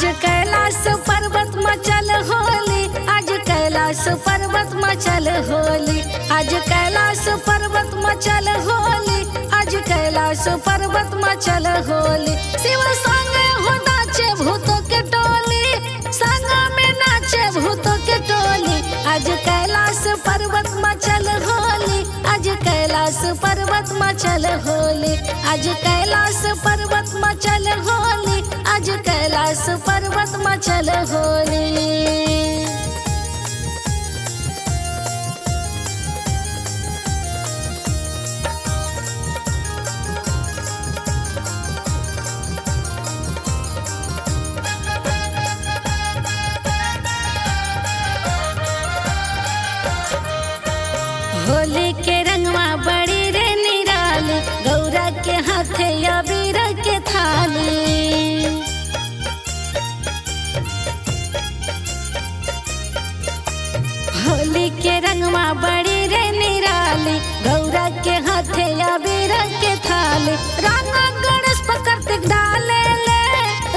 आज कैलाश पर्वत मचल होली, आज कैलाश पर्वत मचल होली, आज कैलाश पर्वत मचल होली, आज कैलाश पर्वत मचल होली। शिव संग हो नाचे भूतों के टोली, संग में नाचे भूतों के टोली। आज कैलाश पर्वत मचल होली, आज कैलाश पर्वत मचल होली, आज कैलाश पर्वत मचल होली, आज कैलाश पर्वत मचल होली। होली के रंगवा बड़ी रे निराली, गौरा के हाथे अबीर के थाली। होली के रंगवा बड़ी रे निराली, गौरा के हाथे अबीर के थाली। रंग गणेश कार्तिक डाले ले,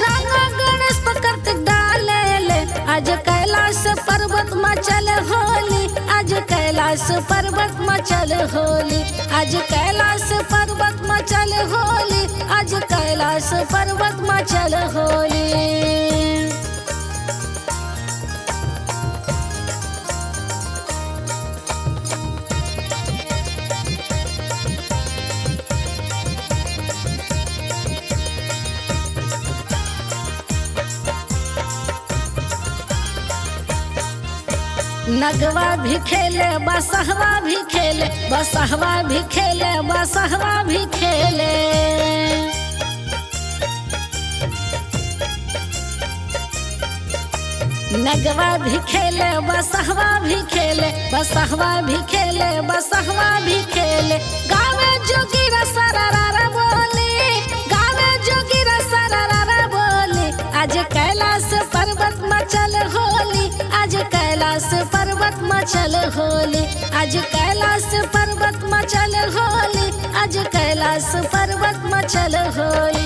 रंग गणेश कार्तिक डाले ले। आज कैलाश पर्वत मचल होली, आज कैलाश पर्वत मचल होली, आज कैलाश पर्वत मचल होली, आज कैलाश पर्वत मचल होली। नगवा भी खेले बसहवा भी खेले, बसहवा भी खेले बसहवा भी खेले। नगवा भी खेले बसहवा भी खेले, बसहवा भी खेले बसहवा भी खेले। गावे जोगीरा सरारा बोली, गावे जोगीरा सरारा बोली। आज कैलाश पर्वत मचल होली, आज कैलाश पर्वत मचल होली, आज कैलाश पर्वत मचल होली, आज कैलाश पर्वत मचल होली।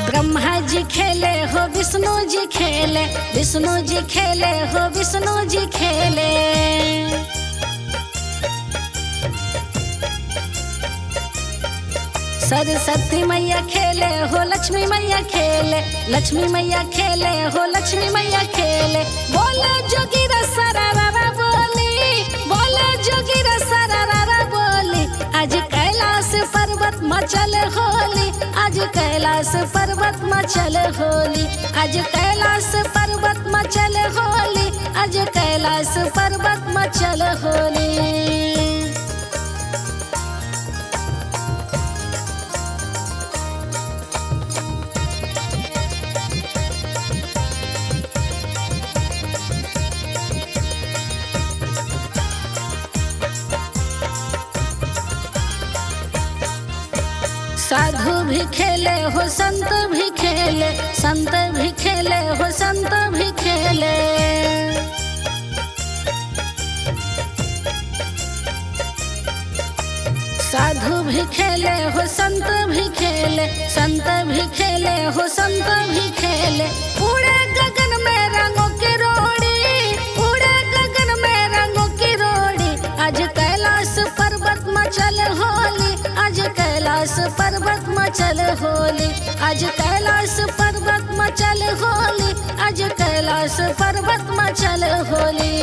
ब्रह्मा जी खेले हो विष्णु जी खेले, विष्णु जी खेले हो विष्णु जी खेले। सरस्वती मैया खेले हो लक्ष्मी मैया खेले, लक्ष्मी मैया खेले हो लक्ष्मी मैया खेले। बोले जोगीरा सरारा बोली, बोले जोगीरा सरारा बोली। आज कैलाश पर्वत मचल होली, आज कैलाश पर्वत मचल होली, आज कैलाश पर्वत मचल होली, आज कैलाश पर्वत मचल होली। साधु भी खेले हो संत भी खेले, संत भी खेले हो संत भी खेले। साधु भी खेले हो संत भी खेले, संत भी खेले हो संत भी खेले। उड़े गगन में रंगों की रोड़ी, उड़े गगन में रंगों की रोड़ी। आज कैलाश पर्वत मचल होली, आज कैलाश पर्वत मचल होली, आज कैलाश पर्वत मचल होली, आज कैलाश पर्वत मचल होली।